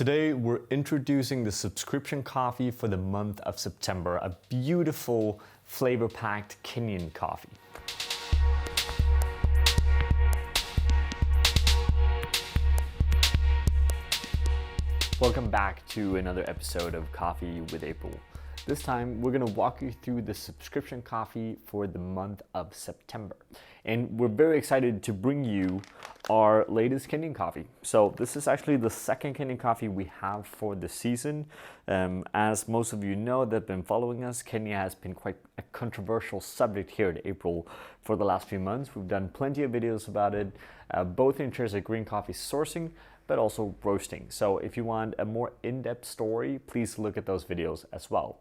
Today we're introducing the subscription coffee for the month of September, a beautiful flavor-packed Kenyan coffee. Welcome back to another episode of Coffee with April. This time we're going to walk you through the subscription coffee for the month of September. And we're very excited to bring you our latest Kenyan coffee. So this is actually the second Kenyan coffee we have for the season. As most of you know that have been following us, Kenya has been quite a controversial subject here at April for the last few months. We've done plenty of videos about it, both in terms of green coffee sourcing, but also roasting. So if you want a more in-depth story, please look at those videos as well.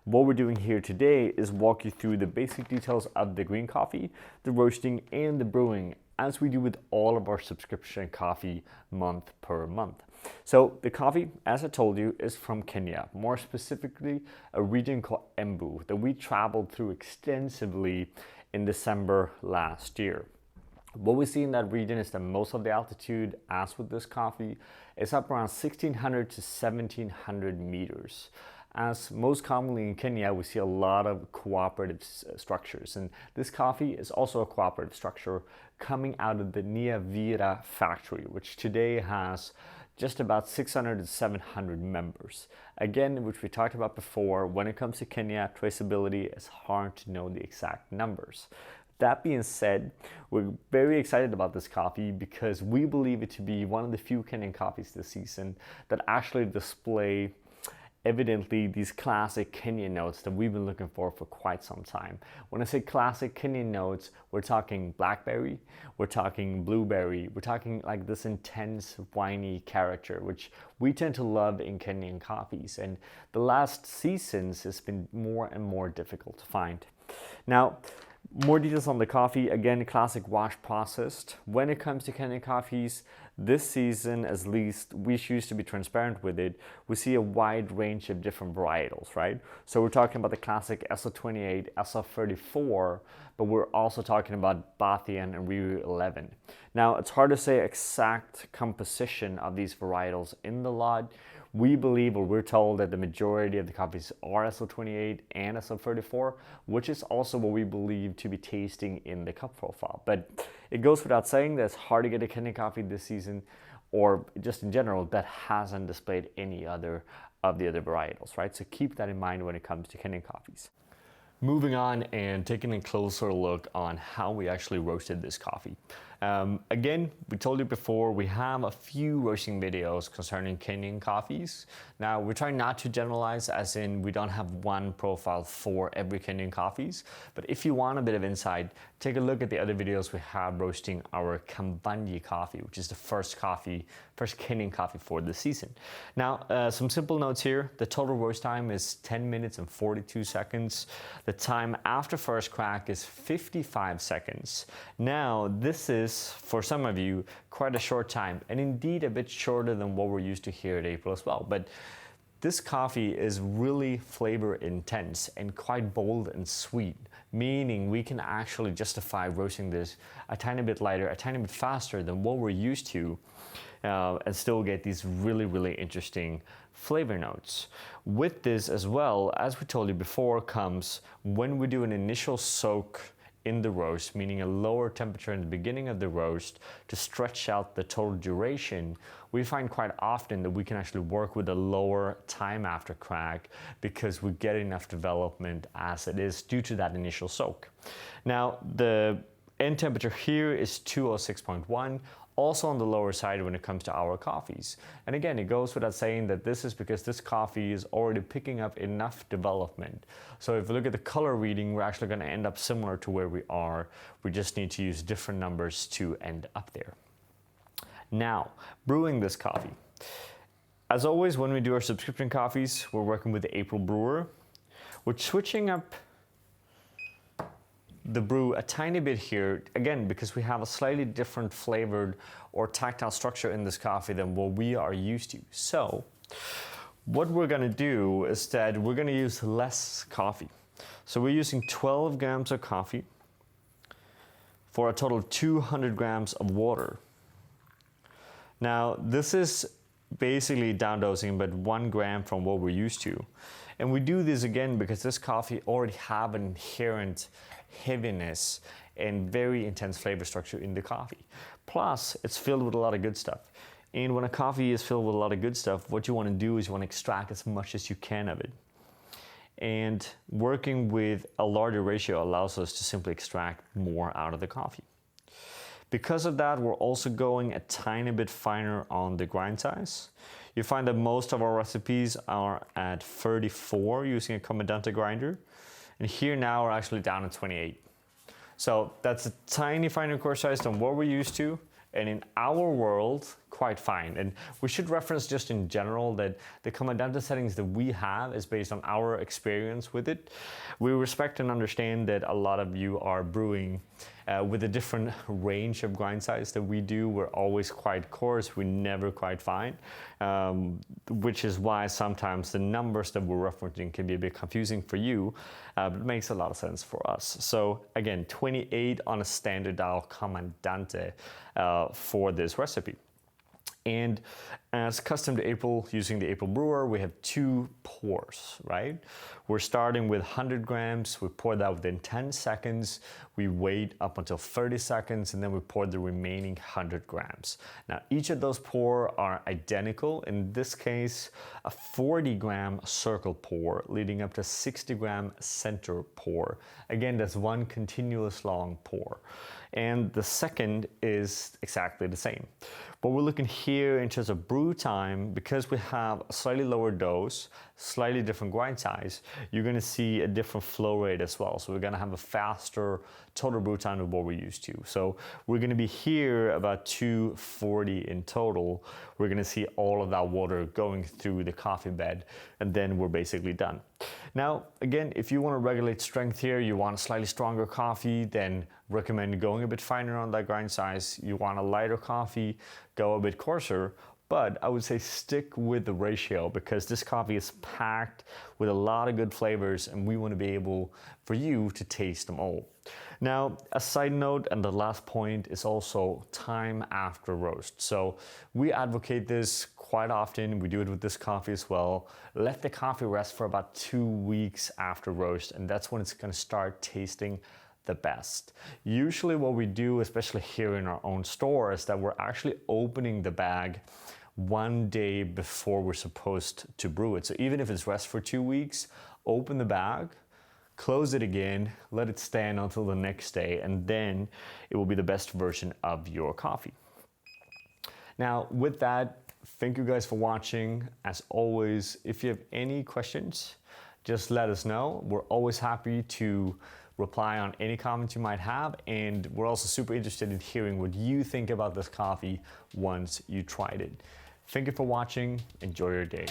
What we're doing here today is walk you through the basic details of the green coffee, the roasting, and the brewing, as we do with all of our subscription coffee month per month. So the coffee, as I told you, is from Kenya, more specifically a region called Embu that we traveled through extensively in December last year. What we see in that region is that most of the altitude, as with this coffee, is up around 1600 to 1700 meters. As most commonly in Kenya, we see a lot of cooperative structures, and this coffee is also a cooperative structure coming out of the Nyawira factory, which today has just about 600 to 700 members. Again, which we talked about before, when it comes to Kenya, traceability is hard to know the exact numbers. That being said, we're very excited about this coffee because we believe it to be one of the few Kenyan coffees this season that actually display evidently these classic Kenyan notes that we've been looking for quite some time. When I say classic Kenyan notes, we're talking blackberry, we're talking blueberry, we're talking like this intense winey character, which we tend to love in Kenyan coffees. And the last seasons has been more and more difficult to find. Now, more details on the coffee. Again, classic wash processed. When it comes to Kenyan coffees, this season, at least, we choose to be transparent with it. We see a wide range of different varietals, right? So we're talking about the classic SL28, SL34, but we're also talking about Bathian and Brew 11. Now, it's hard to say exact composition of these varietals in the lot. We believe, or we're told, that the majority of the coffees are SL28 and SL34, which is also what we believe to be tasting in the cup profile. But it goes without saying that it's hard to get a Kenyan coffee this season, or just in general, that hasn't displayed any other of the other varietals, right? So keep that in mind when it comes to Kenyan coffees. Moving on and taking a closer look on how we actually roasted this coffee. Again, we told you before, we have a few roasting videos concerning Kenyan coffees. Now, we're trying not to generalize, as in we don't have one profile for every Kenyan coffees. But if you want a bit of insight, take a look at the other videos we have roasting our Kambanji coffee, which is the first Kenyan coffee for the season. Now, some simple notes here. The total roast time is 10 minutes and 42 seconds. The time after first crack is 55 seconds. Now, this is, for some of you, quite a short time, and indeed a bit shorter than what we're used to here at April as well. But this coffee is really flavor intense and quite bold and sweet, meaning we can actually justify roasting this a tiny bit lighter, a tiny bit faster than what we're used to, and still get these really, really interesting flavor notes. With this as well, as we told you before, comes when we do an initial soak in the roast, meaning a lower temperature in the beginning of the roast to stretch out the total duration, we find quite often that we can actually work with a lower time after crack because we get enough development as it is due to that initial soak. Now, the end temperature here is 206.1, also on the lower side when it comes to our coffees. And again, it goes without saying that this is because this coffee is already picking up enough development. So if we look at the color reading, we're actually going to end up similar to where we are. We just need to use different numbers to end up there. Now, brewing this coffee. As always, when we do our subscription coffees, we're working with the April brewer. We're switching up the brew a tiny bit here, again, because we have a slightly different flavored or tactile structure in this coffee than what we are used to. So what we're going to do is that we're going to use less coffee. So we're using 12 grams of coffee for a total of 200 grams of water. Now, this is basically down dosing about 1 gram from what we're used to. And we do this again because this coffee already have an inherent heaviness and very intense flavor structure in the coffee. Plus, it's filled with a lot of good stuff. And when a coffee is filled with a lot of good stuff, what you want to do is you want to extract as much as you can of it. And working with a larger ratio allows us to simply extract more out of the coffee. Because of that, we're also going a tiny bit finer on the grind size. You find that most of our recipes are at 34 using a Comandante grinder. And here now we're actually down at 28. So that's a tiny finer core size than what we're used to. And in our world, quite fine. And we should reference just in general that the Comandante settings that we have is based on our experience with it. We respect and understand that a lot of you are brewing with a different range of grind size that we do. We're always quite coarse, we never quite fine, which is why sometimes the numbers that we're referencing can be a bit confusing for you, but it makes a lot of sense for us. So again, 28 on a standard dial Comandante for this recipe. And as custom to April, using the April brewer, we have 2 pours, right? We're starting with 100 grams, we pour that within 10 seconds, we wait up until 30 seconds, and then we pour the remaining 100 grams. Now, each of those pour are identical. In this case, a 40 gram circle pour leading up to 60 gram center pour. Again, that's one continuous long pour. And the second is exactly the same. But we're looking here in terms of brew time, because we have a slightly lower dose, slightly different grind size, you're gonna see a different flow rate as well. So we're gonna have a faster total brew time than what we're used to. So we're gonna be here about 240 in total. We're gonna see all of that water going through the coffee bed, and then we're basically done. Now, again, if you wanna regulate strength here, you want a slightly stronger coffee, then recommend going a bit finer on that grind size. You want a lighter coffee, go a bit coarser. But I would say stick with the ratio, because this coffee is packed with a lot of good flavors and we want to be able for you to taste them all. Now, a side note, and the last point, is also time after roast. So we advocate this quite often. We do it with this coffee as well. Let the coffee rest for about 2 weeks after roast, and that's when it's going to start tasting the best. Usually what we do, especially here in our own store, is that we're actually opening the bag 1 day before we're supposed to brew it. So even if it's rest for 2 weeks, open the bag, close it again, let it stand until the next day, and then it will be the best version of your coffee. Now, with that, thank you guys for watching. As always, if you have any questions, just let us know. We're always happy to reply on any comments you might have, and we're also super interested in hearing what you think about this coffee once you tried it. Thank you for watching. Enjoy your day.